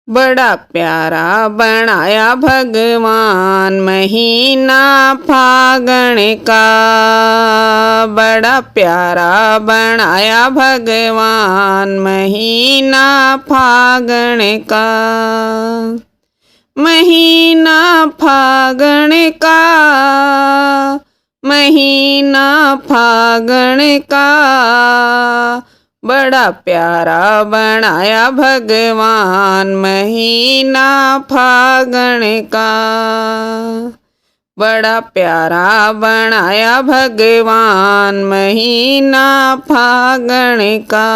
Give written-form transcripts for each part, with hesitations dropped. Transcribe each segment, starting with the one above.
बड़ा प्यारा बनाया भगवान महीना फागण का। बड़ा प्यारा बनाया भगवान महीना फागण का। महीना फागण का, महीना फागण का। बड़ा प्यारा बनाया भगवान महीना फागण का। बड़ा प्यारा बनाया भगवान महीना फागण का।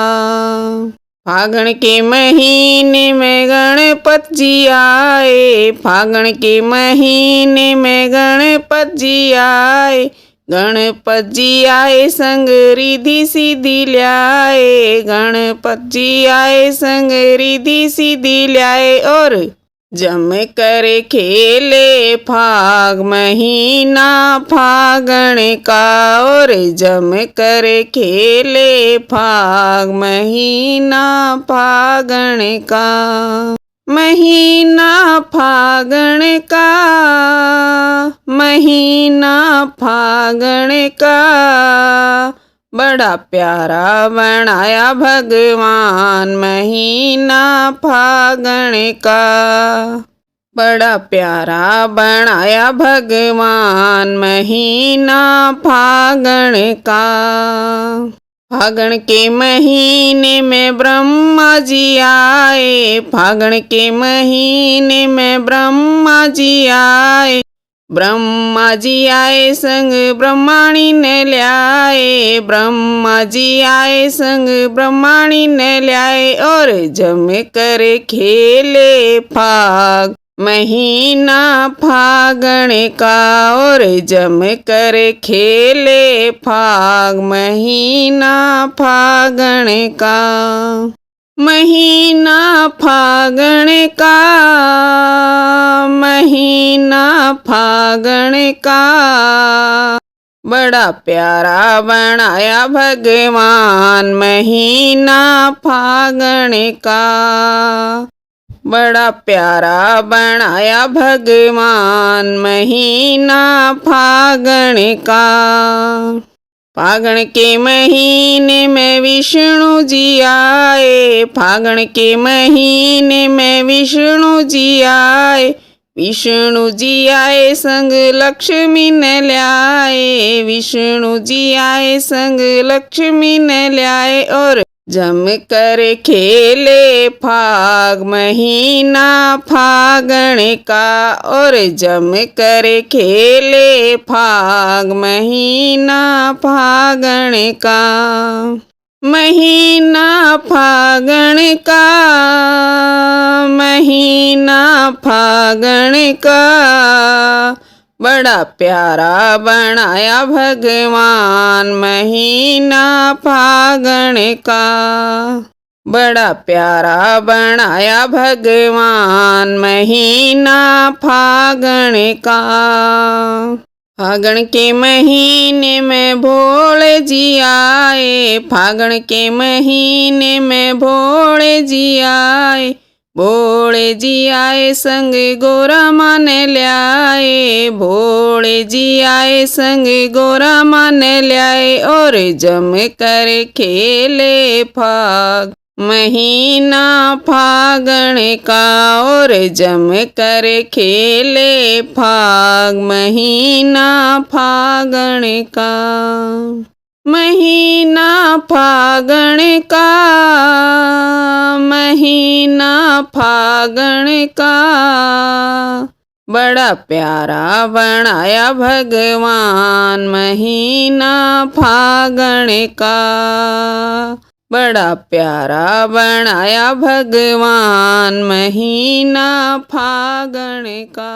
फागण के महीने में गणपत जी आए। फागण के महीने में गणपत जी आए। गणपत जी आए संग रिधि सिद्धि ल्याए। गणपत जी आए संग रिधि सिद्धि ल्याए। और जम करे खेले फाग महीना फागण का। और जम करे खेले फाग महीना फागण का। महीना फागण का, महीना फागण का। बड़ा प्यारा बनाया भगवान महीना फागण का। बड़ा प्यारा बनाया भगवान महीना फागण का। फागण के महीने में ब्रह्मा जी आए। फागण के महीने में ब्रह्मा जी आए। ब्रह्मा जी आए संग ब्रह्माणी ने ल्याए। ब्रह्मा जी आए संग ब्रह्माणी ने ल्याए। और जम कर खेले फाग महीना फागण का। और जम कर खेले फाग महीना फागण का। महीना फागण का, महीना फागण का। बड़ा प्यारा बनाया भगवान महीना फागण का। बड़ा प्यारा बनाया भगवान महीना फागण का। फागण के महीने में विष्णु जी आए। फागण के महीने में विष्णु जी आए। विष्णु जी आए संग लक्ष्मी ने ल्याए। विष्णु जी आए संग लक्ष्मी ने ल्याए। और जम कर खेले फाग महीना फागण का। और जम कर खेले फाग महीना फागण का। महीना फागण का, महीना फागण का। बड़ा प्यारा बनाया भगवान महीना फागण का। बड़ा प्यारा बनाया भगवान महीना फागण का। फागण के महीने में भोले जी आए। फागण के महीने में भोले जी आए। भोले जी आए संग गोरा माने ल्याए। भोले जी आए संग गोरा माने ल्याए। और जम कर खेले फाग महीना फागण का। और जम कर खेले फाग महीना फागण का। महीना फागण का, महीना फागण का। बड़ा प्यारा बनाया भगवान महीना फागण का। बड़ा प्यारा बनाया भगवान महीना फागण का।